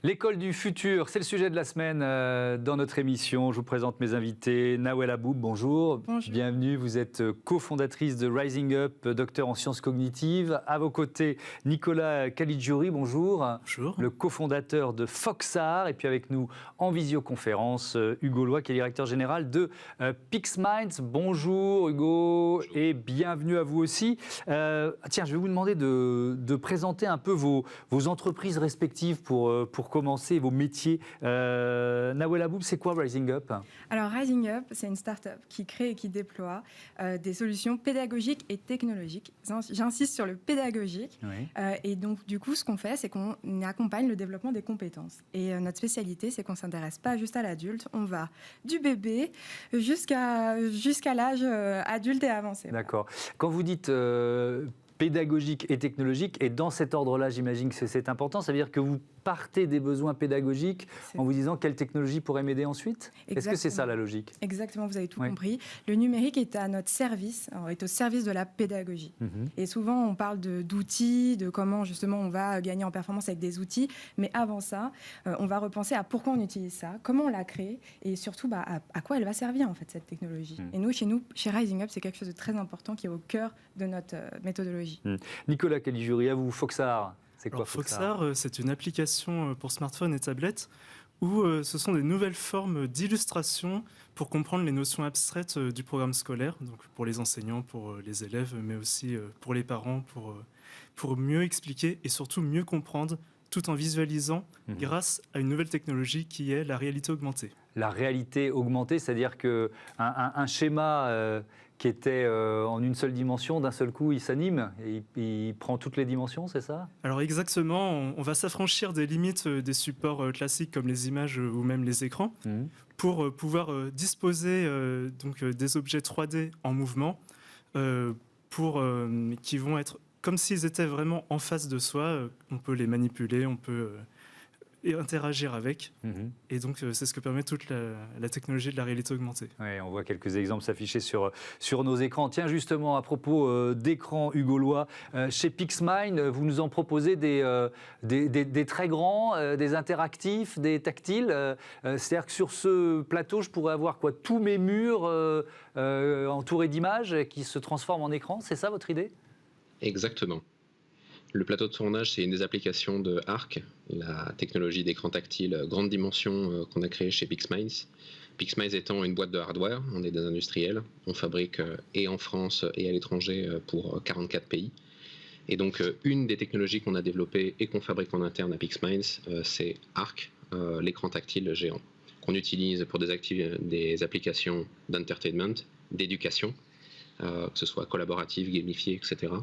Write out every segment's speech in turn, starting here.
L'école du futur, c'est le sujet de la semaine dans notre émission. Je vous présente mes invités. Nawel Aboub, bonjour. Bonjour. Bienvenue. Vous êtes cofondatrice de Rising Up, docteur en sciences cognitives. À vos côtés, Nicolas Caligiuri, bonjour. Bonjour. Le cofondateur de Foxar. Et puis avec nous en visioconférence, Hugo Loy, qui est directeur général de PixMinds. Bonjour Hugo et bienvenue à vous aussi. Tiens, je vais vous demander de présenter un peu vos entreprises respectives pour commencer, vos métiers. Nawel Aboub, c'est quoi Rising Up ? Alors Rising Up, c'est une start-up qui crée et qui déploie des solutions pédagogiques et technologiques. J'insiste sur le pédagogique. Oui. Et donc du coup, ce qu'on fait, c'est qu'on accompagne le développement des compétences. Et notre spécialité, c'est qu'on ne s'intéresse pas juste à l'adulte. On va du bébé jusqu'à l'âge adulte et avancé. D'accord. Quand vous dites pédagogique et technologique, et dans cet ordre-là, j'imagine que c'est important, ça veut dire que vous partez des besoins pédagogiques en vous disant quelle technologie pourrait m'aider ensuite ? Est-ce que c'est ça la logique ? Exactement, vous avez tout compris. Le numérique est à notre service, est au service de la pédagogie. Et souvent, on parle d'outils, de comment justement on va gagner en performance avec des outils, mais avant ça, on va repenser à pourquoi on utilise ça, comment on l'a créé, et surtout à quoi elle va servir en fait cette technologie. Et nous, chez Rising Up, c'est quelque chose de très important qui est au cœur de notre méthodologie. Nicolas Caligiuri, à vous, Foxar. C'est quoi Foxar, c'est une application pour smartphone et tablette où ce sont des nouvelles formes d'illustration pour comprendre les notions abstraites du programme scolaire, donc pour les enseignants, pour les élèves, mais aussi pour les parents, pour mieux expliquer et surtout mieux comprendre tout en visualisant grâce à une nouvelle technologie qui est la réalité augmentée. La réalité augmentée, c'est-à-dire qu'un schéma qui était en une seule dimension, d'un seul coup, il s'anime et il prend toutes les dimensions, c'est ça ? Alors exactement, on va s'affranchir des limites des supports classiques comme les images ou même les écrans pour pouvoir disposer des objets 3D en mouvement qui vont être comme s'ils étaient vraiment en face de soi. On peut les manipuler, on peut interagir avec. Et donc, c'est ce que permet toute la technologie de la réalité augmentée. Oui, on voit quelques exemples s'afficher sur nos écrans. Tiens, justement, à propos d'écran, Hugo Loy, chez PixMinds, vous nous en proposez des très grands, des interactifs, des tactiles. C'est-à-dire que sur ce plateau, je pourrais avoir tous mes murs entourés d'images qui se transforment en écran. C'est ça votre idée ? Exactement. Le plateau de tournage, c'est une des applications de Arc, la technologie d'écran tactile grande dimension qu'on a créée chez PixMinds. PixMinds étant une boîte de hardware, on est des industriels, on fabrique et en France et à l'étranger pour 44 pays. Et donc une des technologies qu'on a développées et qu'on fabrique en interne à PixMinds, c'est Arc, l'écran tactile géant, qu'on utilise pour des applications d'entertainment, d'éducation, que ce soit collaboratif, gamifié, etc.,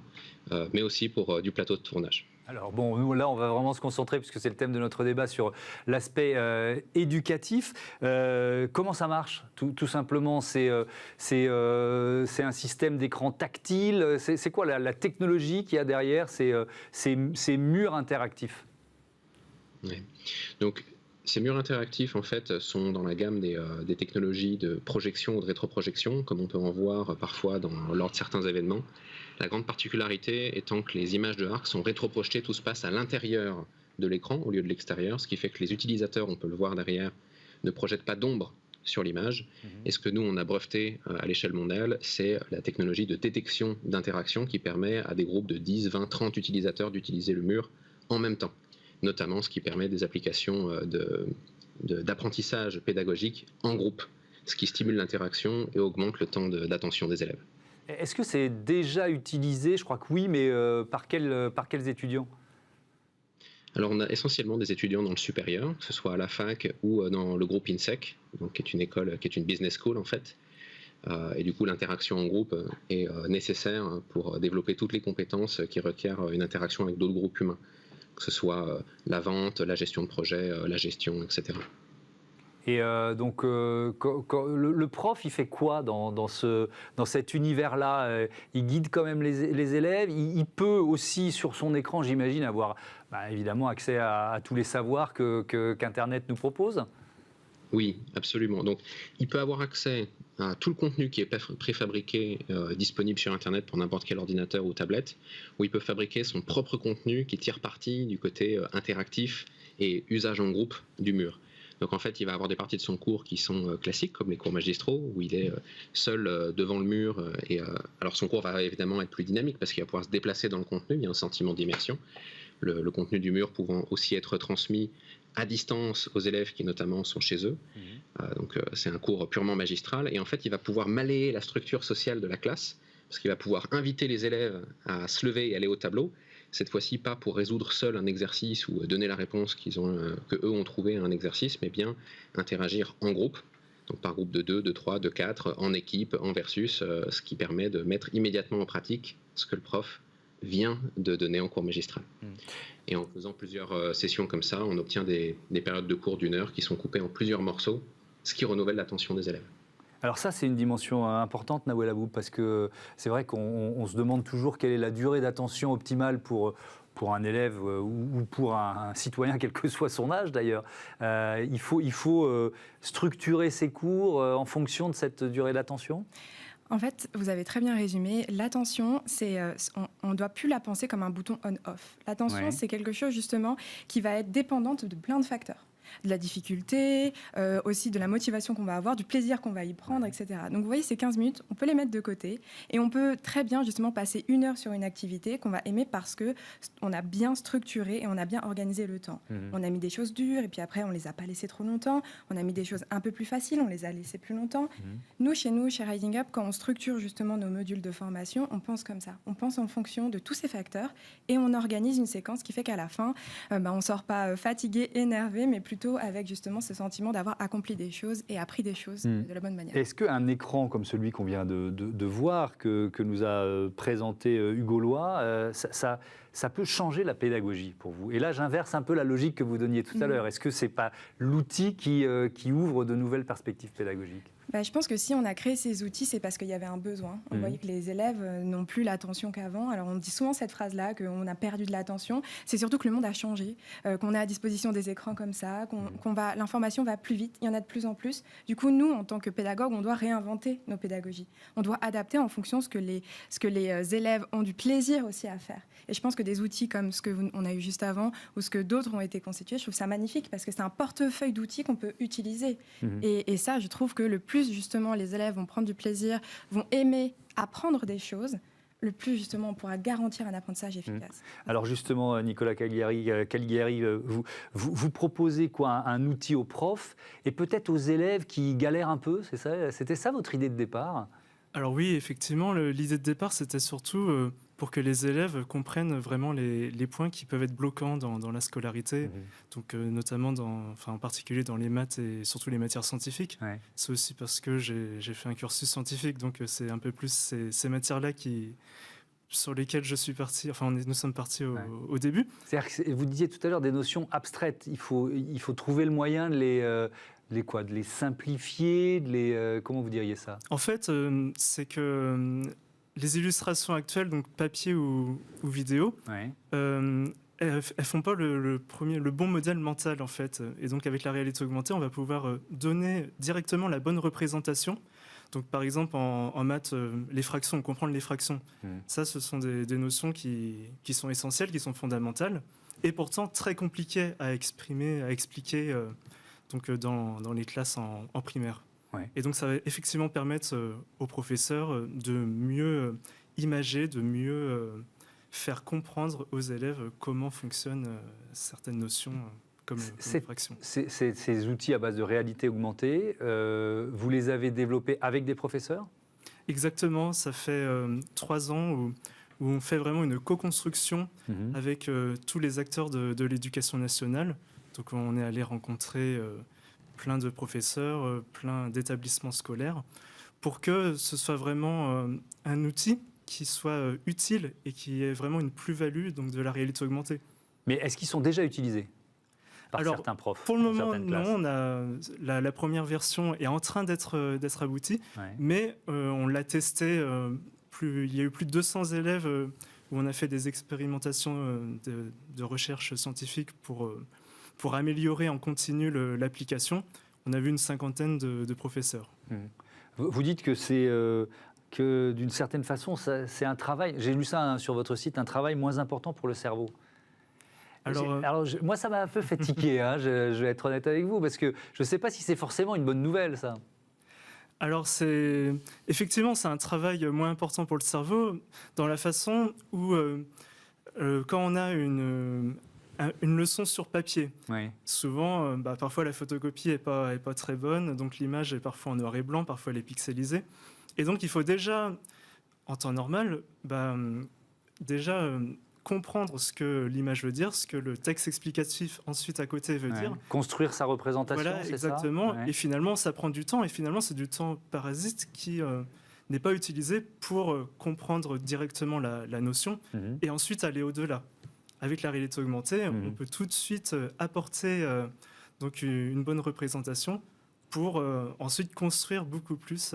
mais aussi pour du plateau de tournage. Alors bon, nous là, on va vraiment se concentrer, puisque c'est le thème de notre débat, sur l'aspect éducatif. Comment ça marche ? Tout simplement, c'est un système d'écran tactile. C'est quoi la technologie qu'il y a derrière ces murs interactifs ? Oui. Donc, ces murs interactifs, en fait, sont dans la gamme des technologies de projection ou de rétroprojection, comme on peut en voir parfois lors de certains événements. La grande particularité étant que les images de Arc sont rétroprojetées, tout se passe à l'intérieur de l'écran au lieu de l'extérieur, ce qui fait que les utilisateurs, on peut le voir derrière, ne projettent pas d'ombre sur l'image. Et ce que nous, on a breveté à l'échelle mondiale, c'est la technologie de détection d'interaction qui permet à des groupes de 10, 20, 30 utilisateurs d'utiliser le mur en même temps. Notamment ce qui permet des applications d'apprentissage pédagogique en groupe, ce qui stimule l'interaction et augmente le temps d'attention des élèves. Est-ce que c'est déjà utilisé ? Je crois que oui, mais par quels étudiants ? Alors on a essentiellement des étudiants dans le supérieur, que ce soit à la fac ou dans le groupe INSEC, donc qui est une école, qui est une business school en fait. Et du coup, l'interaction en groupe est nécessaire pour développer toutes les compétences qui requièrent une interaction avec d'autres groupes humains, que ce soit la vente, la gestion de projet, la gestion, etc. Et donc, le prof, il fait quoi dans cet univers-là ? Il guide quand même les élèves. Il peut aussi, sur son écran, j'imagine, avoir évidemment accès à tous les savoirs qu'Internet nous propose. Oui, absolument. Donc, il peut avoir accès à tout le contenu qui est préfabriqué, disponible sur Internet pour n'importe quel ordinateur ou tablette, ou il peut fabriquer son propre contenu qui tire parti du côté interactif et usage en groupe du mur. Donc en fait, il va avoir des parties de son cours qui sont classiques, comme les cours magistraux, où il est seul devant le mur. Alors son cours va évidemment être plus dynamique parce qu'il va pouvoir se déplacer dans le contenu, il y a un sentiment d'immersion. Le contenu du mur pouvant aussi être transmis à distance aux élèves qui notamment sont chez eux. Donc c'est un cours purement magistral. Et en fait, il va pouvoir malayer la structure sociale de la classe, parce qu'il va pouvoir inviter les élèves à se lever et aller au tableau. Cette fois-ci, pas pour résoudre seul un exercice ou donner la réponse que eux ont trouvé à un exercice, mais bien interagir en groupe, donc par groupe de 2, de 3, de 4, en équipe, en versus, ce qui permet de mettre immédiatement en pratique ce que le prof vient de donner en cours magistral. Et en faisant plusieurs sessions comme ça, on obtient des périodes de cours d'1 heure qui sont coupées en plusieurs morceaux, ce qui renouvelle l'attention des élèves. Alors ça, c'est une dimension importante, Nawel Aboub, parce que c'est vrai qu'on se demande toujours quelle est la durée d'attention optimale pour un élève ou pour un citoyen, quel que soit son âge d'ailleurs. Il faut structurer ses cours en fonction de cette durée d'attention. En fait, vous avez très bien résumé. L'attention, on ne doit plus la penser comme un bouton on-off. L'attention, c'est quelque chose justement qui va être dépendante de plein de facteurs. De la difficulté, aussi de la motivation qu'on va avoir, du plaisir qu'on va y prendre, etc. Donc vous voyez, ces 15 minutes, on peut les mettre de côté et on peut très bien justement passer 1 heure sur une activité qu'on va aimer parce qu'on a bien structuré et on a bien organisé le temps. On a mis des choses dures et puis après on ne les a pas laissées trop longtemps. On a mis des choses un peu plus faciles, on les a laissées plus longtemps. Nous, chez Rising Up, quand on structure justement nos modules de formation, on pense comme ça. On pense en fonction de tous ces facteurs et on organise une séquence qui fait qu'à la fin, on ne sort pas fatigué, énervé, mais plutôt avec justement ce sentiment d'avoir accompli des choses et appris des choses de la bonne manière. Est-ce qu'un écran comme celui qu'on vient de voir, que nous a présenté Hugo Loy, ça peut changer la pédagogie pour vous? Et là, j'inverse un peu la logique que vous donniez tout à l'heure. Est-ce que ce n'est pas l'outil qui ouvre de nouvelles perspectives pédagogiques? Je pense que si on a créé ces outils, c'est parce qu'il y avait un besoin. On voyait que les élèves n'ont plus l'attention qu'avant. Alors on dit souvent cette phrase-là, qu'on a perdu de l'attention. C'est surtout que le monde a changé, qu'on a à disposition des écrans comme ça, l'information va plus vite, il y en a de plus en plus. Du coup, nous, en tant que pédagogues, on doit réinventer nos pédagogies. On doit adapter en fonction de ce que les élèves ont du plaisir aussi à faire. Et je pense que des outils comme ce qu'on a eu juste avant ou ce que d'autres ont été constitués, je trouve ça magnifique parce que c'est un portefeuille d'outils qu'on peut utiliser. Et ça, je trouve que le plus justement les élèves vont prendre du plaisir, vont aimer apprendre des choses, le plus justement on pourra garantir un apprentissage efficace. Alors justement, Nicolas Caligari, vous proposez quoi, un outil aux profs et peut-être aux élèves qui galèrent un peu, c'est ça? C'était ça votre idée de départ? Alors oui, effectivement, l'idée de départ, c'était surtout pour que les élèves comprennent vraiment les points qui peuvent être bloquants dans la scolarité, donc notamment en particulier dans les maths et surtout les matières scientifiques. C'est aussi parce que j'ai fait un cursus scientifique, donc c'est un peu plus ces matières-là sur lesquelles je suis parti, nous sommes partis au début. C'est-à-dire que vous disiez tout à l'heure des notions abstraites, il faut trouver le moyen de les simplifier, comment vous diriez ça? En fait, c'est que les illustrations actuelles, donc papier ou vidéo, elles font pas le bon modèle mental en fait. Et donc avec la réalité augmentée, on va pouvoir donner directement la bonne représentation. Donc par exemple en maths, les fractions, comprendre les fractions, ça ce sont des notions qui sont essentielles, qui sont fondamentales, et pourtant très compliquées à expliquer donc dans les classes en primaire. Et donc ça va effectivement permettre aux professeurs de mieux imager, de mieux faire comprendre aux élèves comment fonctionnent certaines notions comme les fractions. Ces outils à base de réalité augmentée, vous les avez développés avec des professeurs? Exactement, ça fait 3 ans où on fait vraiment une co-construction avec tous les acteurs de l'éducation nationale. Donc on est allé rencontrer plein de professeurs, plein d'établissements scolaires, pour que ce soit vraiment un outil qui soit utile et qui ait vraiment une plus-value donc de la réalité augmentée. Mais est-ce qu'ils sont déjà utilisés par certains profs? Pour le moment, non. La première version est en train d'être aboutie, mais on l'a testé. Il y a eu plus de 200 élèves où on a fait des expérimentations de recherche scientifique pour améliorer en continu l'application. on a vu une cinquantaine de professeurs. Vous dites que c'est que d'une certaine façon, c'est un travail, j'ai lu ça sur votre site, un travail moins important pour le cerveau. Alors, moi, ça m'a un peu fatigué, hein, je vais être honnête avec vous, parce que je ne sais pas si c'est forcément une bonne nouvelle, ça. Alors, effectivement, c'est un travail moins important pour le cerveau, dans la façon où, quand on a une leçon sur papier, Oui. souvent, parfois la photocopie n'est pas très bonne, donc l'image est parfois en noir et blanc, parfois elle est pixelisée. Et donc, il faut déjà, en temps normal, comprendre ce que l'image veut dire, ce que le texte explicatif ensuite à côté veut dire. Construire sa représentation, voilà, c'est exactement. ça. Ouais. Et finalement, ça prend du temps. Et finalement, c'est du temps parasite qui n'est pas utilisé pour comprendre directement la notion et ensuite aller au-delà. Avec la réalité augmentée, on peut tout de suite apporter donc une bonne représentation pour ensuite construire beaucoup plus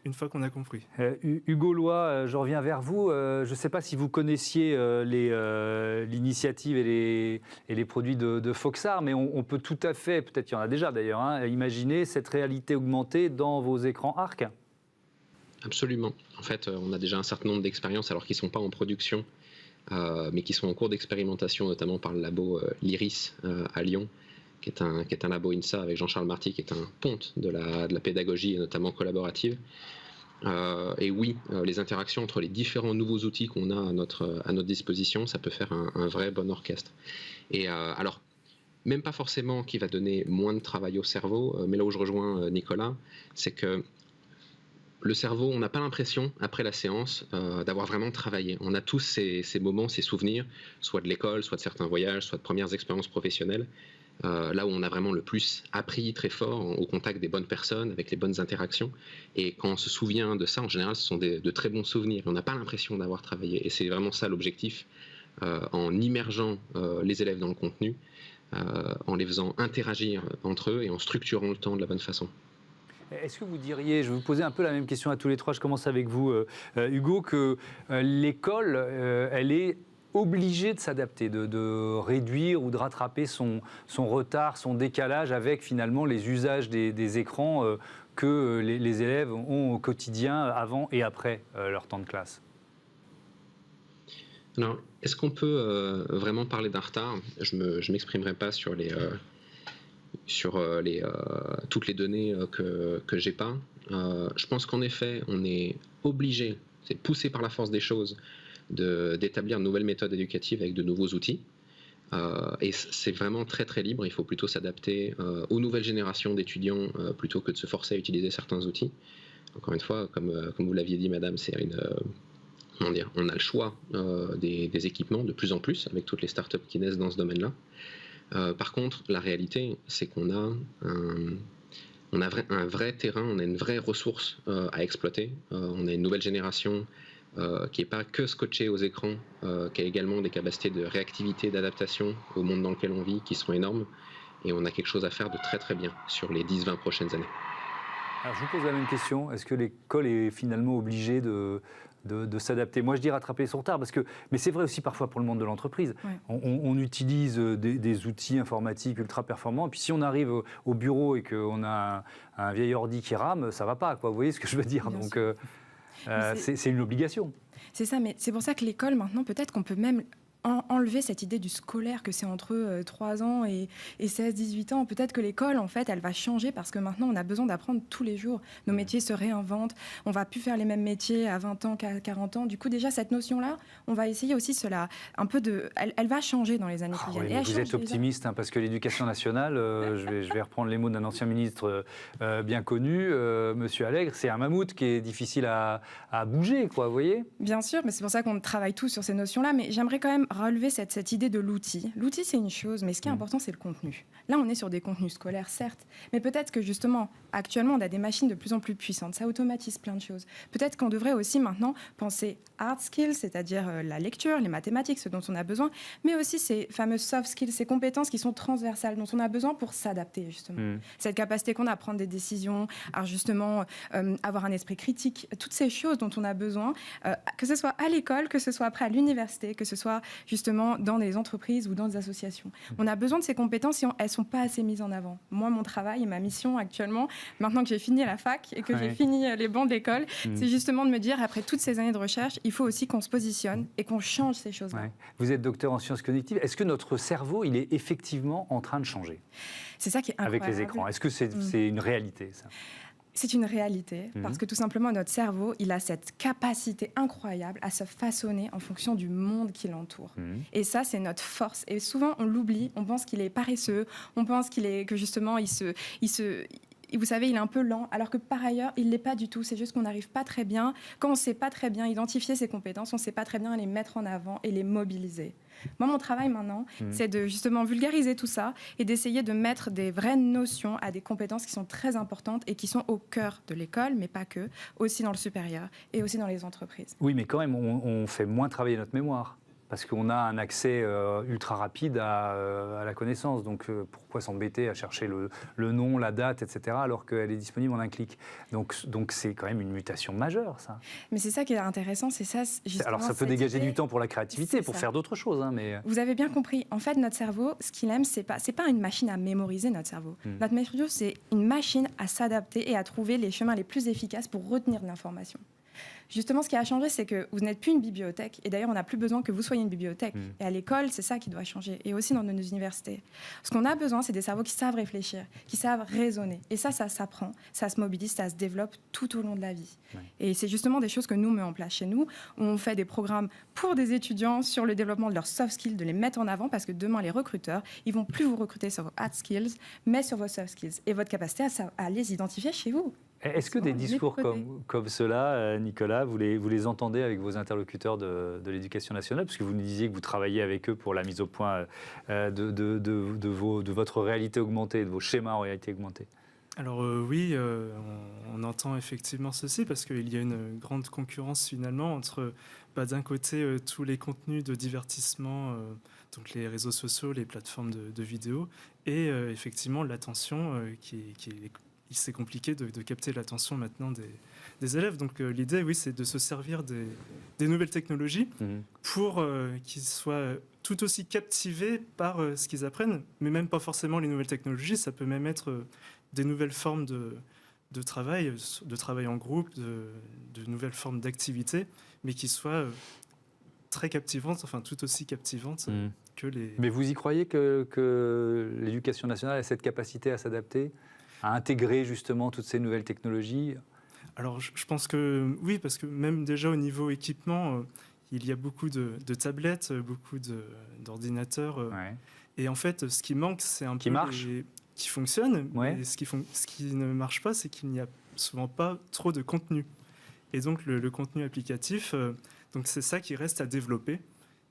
une fois qu'on a compris. Hugo Loy, je reviens vers vous. Je ne sais pas si vous connaissiez l'initiative et les produits de Foxart, mais on peut tout à fait, peut-être qu'il y en a déjà d'ailleurs, hein, imaginer cette réalité augmentée dans vos écrans ARC. Absolument. En fait, on a déjà un certain nombre d'expériences, alors qu'ils ne sont pas en production, mais qui sont en cours d'expérimentation, notamment par le labo l'IRIS à Lyon, qui est un labo INSA avec Jean-Charles Marty, qui est un ponte de la pédagogie, et notamment collaborative. Et oui, les interactions entre les différents nouveaux outils qu'on a à notre disposition, ça peut faire un vrai bon orchestre. Et alors, même pas forcément qui va donner moins de travail au cerveau, mais là où je rejoins Nicolas, c'est que le cerveau, on n'a pas l'impression, après la séance, d'avoir vraiment travaillé. On a tous ces moments, ces souvenirs, soit de l'école, soit de certains voyages, soit de premières expériences professionnelles, là où on a vraiment le plus appris très fort au contact des bonnes personnes, avec les bonnes interactions. Et quand on se souvient de ça, en général, ce sont de très bons souvenirs. On n'a pas l'impression d'avoir travaillé. Et c'est vraiment ça l'objectif, en immergeant les élèves dans le contenu, en les faisant interagir entre eux et en structurant le temps de la bonne façon. Est-ce que vous diriez, je vais vous poser un peu la même question à tous les trois, je commence avec vous, Hugo, que l'école, elle est obligée de s'adapter, de réduire ou de rattraper son retard, son décalage avec finalement les usages des écrans que les élèves ont au quotidien avant et après leur temps de classe? Alors, est-ce qu'on peut vraiment parler d'un retard? Je ne m'exprimerai pas sur toutes les données que j'ai pas. Je pense qu'en effet, on est obligé, c'est poussé par la force des choses, d'établir de nouvelles méthodes éducatives avec de nouveaux outils. Et c'est vraiment très très libre, il faut plutôt s'adapter aux nouvelles générations d'étudiants plutôt que de se forcer à utiliser certains outils. Encore une fois, comme vous l'aviez dit, madame, c'est on a le choix des équipements de plus en plus avec toutes les startups qui naissent dans ce domaine-là. Par contre, la réalité, c'est qu'on a un vrai terrain, on a une vraie ressource à exploiter. On a une nouvelle génération qui n'est pas que scotchée aux écrans, qui a également des capacités de réactivité, d'adaptation au monde dans lequel on vit, qui sont énormes. Et on a quelque chose à faire de très très bien sur les 10-20 prochaines années. Alors, je vous pose la même question. Est-ce que l'école est finalement obligée de s'adapter? Moi, je dis rattraper son retard, mais c'est vrai aussi parfois pour le monde de l'entreprise. Ouais. On utilise des outils informatiques ultra performants, et puis si on arrive au bureau et qu'on a un vieil ordi qui rame, ça ne va pas, quoi. Vous voyez ce que je veux dire? Bien Donc, c'est une obligation. C'est ça, mais c'est pour ça que l'école, maintenant, peut-être qu'on peut même enlever cette idée du scolaire, que c'est entre 3 ans et 16-18 ans. Peut-être que l'école, en fait, elle va changer parce que maintenant, on a besoin d'apprendre tous les jours. Nos métiers se réinventent. On ne va plus faire les mêmes métiers à 20 ans qu'à 40 ans. Du coup, déjà, cette notion-là, on va essayer aussi elle va changer dans les années qui viennent. Oui, vous êtes optimiste, hein, parce que l'éducation nationale, je vais reprendre les mots d'un ancien ministre bien connu, Monsieur Allègre, c'est un mammouth qui est difficile à bouger, quoi, vous voyez? Bien sûr, mais c'est pour ça qu'on travaille tous sur ces notions-là. Mais j'aimerais quand même relever cette idée de l'outil. L'outil, c'est une chose, mais ce qui est important, c'est le contenu. Là, on est sur des contenus scolaires, certes, mais peut-être que justement, actuellement, on a des machines de plus en plus puissantes. Ça automatise plein de choses. Peut-être qu'on devrait aussi maintenant penser hard skills, c'est-à-dire la lecture, les mathématiques, ce dont on a besoin, mais aussi ces fameuses soft skills, ces compétences qui sont transversales, dont on a besoin pour s'adapter, justement. Cette capacité qu'on a à prendre des décisions, à justement avoir un esprit critique, toutes ces choses dont on a besoin, que ce soit à l'école, que ce soit après à l'université, que ce soit justement dans des entreprises ou dans des associations. On a besoin de ces compétences et elles ne sont pas assez mises en avant. Moi, mon travail et ma mission actuellement, maintenant que j'ai fini la fac et que j'ai fini les bancs de l'école, c'est justement de me dire, après toutes ces années de recherche, il faut aussi qu'on se positionne et qu'on change ces choses-là. Ouais. Vous êtes docteur en sciences cognitives. Est-ce que notre cerveau, il est effectivement en train de changer? C'est ça qui est incroyable. Avec les écrans. Est-ce que c'est une réalité, ça? C'est une réalité, parce que tout simplement, notre cerveau, il a cette capacité incroyable à se façonner en fonction du monde qui l'entoure. Et ça, c'est notre force. Et souvent, on l'oublie, on pense qu'il est paresseux, on pense que justement, vous savez, il est un peu lent, alors que par ailleurs, il ne l'est pas du tout. C'est juste qu'on n'arrive pas très bien. Quand on ne sait pas très bien identifier ses compétences, on ne sait pas très bien les mettre en avant et les mobiliser. Moi, mon travail maintenant, c'est de justement vulgariser tout ça et d'essayer de mettre des vraies notions à des compétences qui sont très importantes et qui sont au cœur de l'école, mais pas que, aussi dans le supérieur et aussi dans les entreprises. Oui, mais quand même, on fait moins travailler notre mémoire. Parce qu'on a un accès ultra rapide à la connaissance. Donc pourquoi s'embêter à chercher le nom, la date, etc., alors qu'elle est disponible en un clic. Donc c'est quand même une mutation majeure, ça. Mais c'est ça qui est intéressant, c'est ça. Alors ça peut dégager du temps pour la créativité, pour faire d'autres choses. Hein, mais... Vous avez bien compris. En fait, notre cerveau, ce qu'il aime, c'est pas une machine à mémoriser, notre cerveau. Notre cerveau, c'est une machine à s'adapter et à trouver les chemins les plus efficaces pour retenir de l'information. Justement, ce qui a changé, c'est que vous n'êtes plus une bibliothèque. Et d'ailleurs, on n'a plus besoin que vous soyez une bibliothèque. Et à l'école, c'est ça qui doit changer. Et aussi dans nos universités. Ce qu'on a besoin, c'est des cerveaux qui savent réfléchir, qui savent raisonner. Et ça s'apprend, ça se mobilise, ça se développe tout au long de la vie. Et c'est justement des choses que nous mettons en place chez nous. Où on fait des programmes pour des étudiants sur le développement de leurs soft skills, de les mettre en avant, parce que demain, les recruteurs, ils vont plus vous recruter sur vos hard skills, mais sur vos soft skills. Et votre capacité à les identifier chez vous. Est-ce que des discours comme cela, Nicolas, vous les entendez avec vos interlocuteurs de l'Éducation nationale? Parce que vous nous disiez que vous travaillez avec eux pour la mise au point de votre réalité augmentée, de vos schémas en réalité augmentée. Alors oui, on entend effectivement ceci, parce qu'il y a une grande concurrence finalement entre d'un côté tous les contenus de divertissement, donc les réseaux sociaux, les plateformes de vidéos, et effectivement l'attention c'est compliqué de capter l'attention maintenant des élèves. Donc l'idée, oui, c'est de se servir des nouvelles technologies pour qu'ils soient tout aussi captivés par ce qu'ils apprennent, mais même pas forcément les nouvelles technologies, ça peut même être des nouvelles formes de travail en groupe, de nouvelles formes d'activité, mais qui soient très captivantes, enfin tout aussi captivantes que les... Mais vous y croyez que l'Éducation nationale a cette capacité à s'adapter, à intégrer justement toutes ces nouvelles technologies? Alors je pense que oui, parce que même déjà au niveau équipement, il y a beaucoup de tablettes, beaucoup d'ordinateurs. Et en fait, ce qui manque, c'est un peu qui fonctionne. Mais ce qui ne marche pas, c'est qu'il n'y a souvent pas trop de contenu. Et donc le contenu applicatif, donc c'est ça qui reste à développer.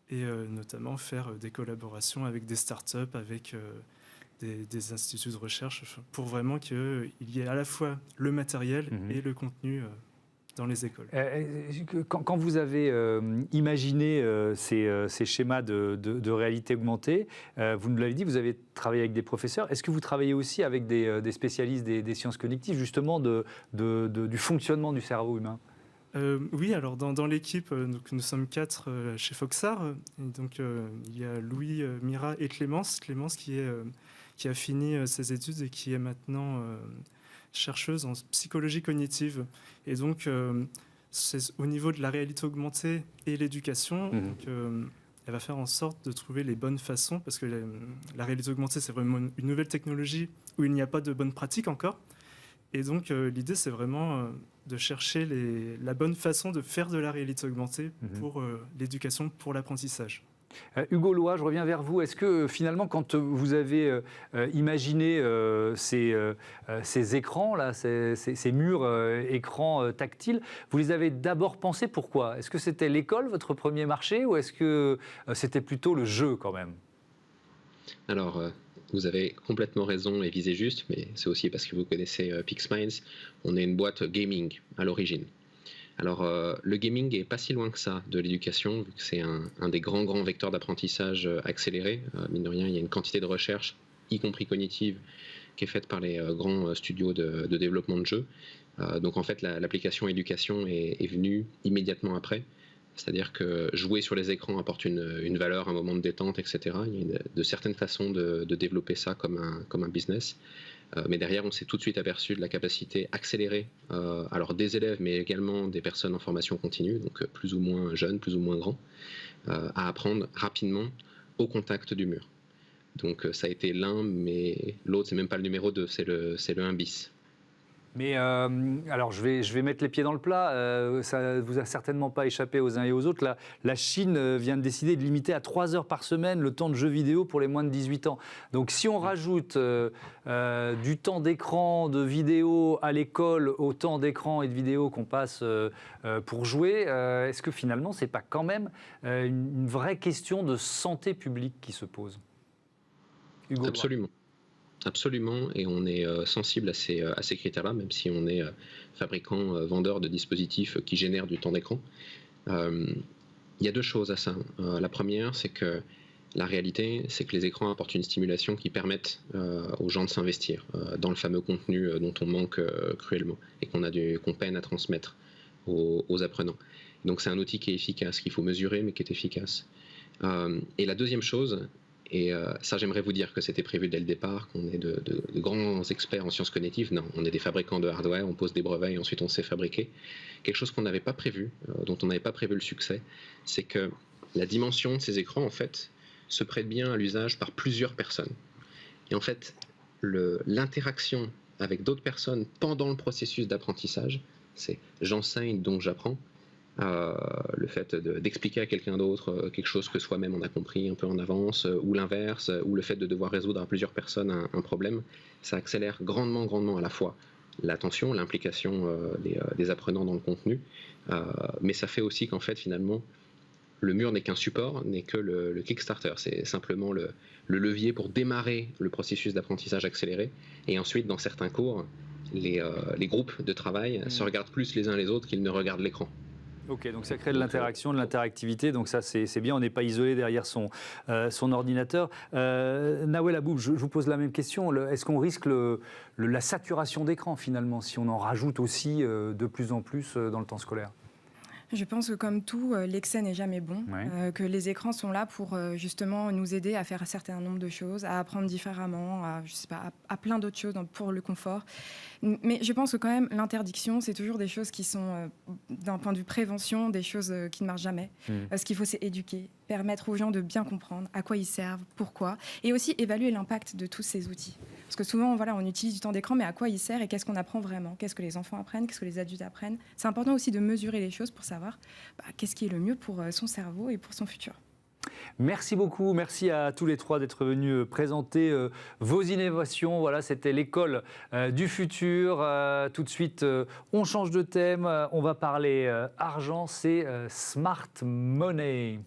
Et notamment faire des collaborations avec des startups, avec... Des instituts de recherche, pour vraiment qu'il y ait à la fois le matériel et le contenu dans les écoles. Quand vous avez imaginé ces schémas de réalité augmentée, vous nous l'avez dit, vous avez travaillé avec des professeurs. Est-ce que vous travaillez aussi avec des spécialistes des sciences cognitives, justement du fonctionnement du cerveau humain? Oui, alors dans l'équipe, nous sommes 4 chez Foxart. Donc il y a Louis, Mira et Clémence. Clémence qui a fini ses études et qui est maintenant chercheuse en psychologie cognitive. Et donc, c'est au niveau de la réalité augmentée et l'éducation, elle va faire en sorte de trouver les bonnes façons, parce que la réalité augmentée, c'est vraiment une nouvelle technologie où il n'y a pas de bonne pratique encore. Et donc, l'idée, c'est vraiment de chercher la bonne façon de faire de la réalité augmentée pour l'éducation, pour l'apprentissage. Hugo Loy, je reviens vers vous. Est-ce que finalement, quand vous avez imaginé ces écrans, là, ces murs écrans tactiles, vous les avez d'abord pensés pourquoi? Est-ce que c'était l'école, votre premier marché, ou est-ce que c'était plutôt le jeu quand même? Alors, vous avez complètement raison et visé juste, mais c'est aussi parce que vous connaissez PixMinds. On est une boîte gaming à l'origine. Alors, le gaming n'est pas si loin que ça de l'éducation, vu que c'est un des grands vecteurs d'apprentissage accéléré. Mine de rien, il y a une quantité de recherche, y compris cognitive, qui est faite par les grands studios de développement de jeux. Donc, en fait, l'application éducation est venue immédiatement après, C'est-à-dire que jouer sur les écrans apporte une valeur, un moment de détente, etc. Il y a de certaines façons de développer ça comme un business. Mais derrière, on s'est tout de suite aperçu de la capacité accélérée, alors des élèves, mais également des personnes en formation continue, donc plus ou moins jeunes, plus ou moins grands, à apprendre rapidement au contact du mur. Donc ça a été l'un, mais l'autre, c'est même pas le numéro 2, c'est le 1 bis. Mais alors, je vais mettre les pieds dans le plat. Ça ne vous a certainement pas échappé aux uns et aux autres. La Chine vient de décider de limiter à 3 heures par semaine le temps de jeux vidéo pour les moins de 18 ans. Donc, si on rajoute du temps d'écran, de vidéo à l'école, au temps d'écran et de vidéo qu'on passe pour jouer, est-ce que finalement, ce n'est pas quand même une vraie question de santé publique qui se pose ? Hugo Loy. Absolument. Absolument, et on est sensible à ces critères-là, même si on est fabricant, vendeur de dispositifs qui génèrent du temps d'écran. Il y a 2 choses à ça. La première, c'est que la réalité, c'est que les écrans apportent une stimulation qui permettent aux gens de s'investir dans le fameux contenu dont on manque cruellement et qu'on peine à transmettre aux apprenants. Donc c'est un outil qui est efficace, qu'il faut mesurer, mais qui est efficace. Et la deuxième chose, et ça, j'aimerais vous dire que c'était prévu dès le départ, qu'on est de grands experts en sciences cognitives. Non, on est des fabricants de hardware, on pose des brevets et ensuite on sait fabriquer. Quelque chose qu'on n'avait pas prévu, dont on n'avait pas prévu le succès, c'est que la dimension de ces écrans, en fait, se prête bien à l'usage par plusieurs personnes. Et en fait, l'interaction avec d'autres personnes pendant le processus d'apprentissage, c'est j'enseigne donc j'apprends. Le fait d'expliquer à quelqu'un d'autre quelque chose que soi-même on a compris un peu en avance, ou l'inverse, ou le fait de devoir résoudre à plusieurs personnes un problème, ça accélère grandement à la fois l'attention, l'implication des apprenants dans le contenu, mais ça fait aussi qu'en fait finalement le mur n'est qu'un support, n'est que le Kickstarter, c'est simplement le levier pour démarrer le processus d'apprentissage accéléré, et ensuite dans certains cours, les groupes de travail se regardent plus les uns les autres qu'ils ne regardent l'écran. Ok, donc ça crée de l'interaction, de l'interactivité, donc ça c'est bien, on n'est pas isolé derrière son ordinateur. Nawel Aboub, je vous pose la même question, est-ce qu'on risque la saturation d'écran finalement, si on en rajoute aussi de plus en plus dans le temps scolaire ? Je pense que comme tout, l'excès n'est jamais bon, Ouais. que les écrans sont là pour justement nous aider à faire un certain nombre de choses, à apprendre différemment, à plein d'autres choses pour le confort. Mais je pense que quand même l'interdiction, c'est toujours des choses qui sont, d'un point de vue prévention, des choses qui ne marchent jamais. Ce qu'il faut, c'est éduquer, permettre aux gens de bien comprendre à quoi ils servent, pourquoi, et aussi évaluer l'impact de tous ces outils. Parce que souvent, voilà, on utilise du temps d'écran, mais à quoi il sert et qu'est-ce qu'on apprend vraiment ? Qu'est-ce que les enfants apprennent ? Qu'est-ce que les adultes apprennent ? C'est important aussi de mesurer les choses pour savoir qu'est-ce qui est le mieux pour son cerveau et pour son futur. Merci beaucoup, merci à tous les 3 d'être venus présenter vos innovations. Voilà, c'était l'école du futur. Tout de suite, on change de thème, on va parler argent, c'est Smart Money.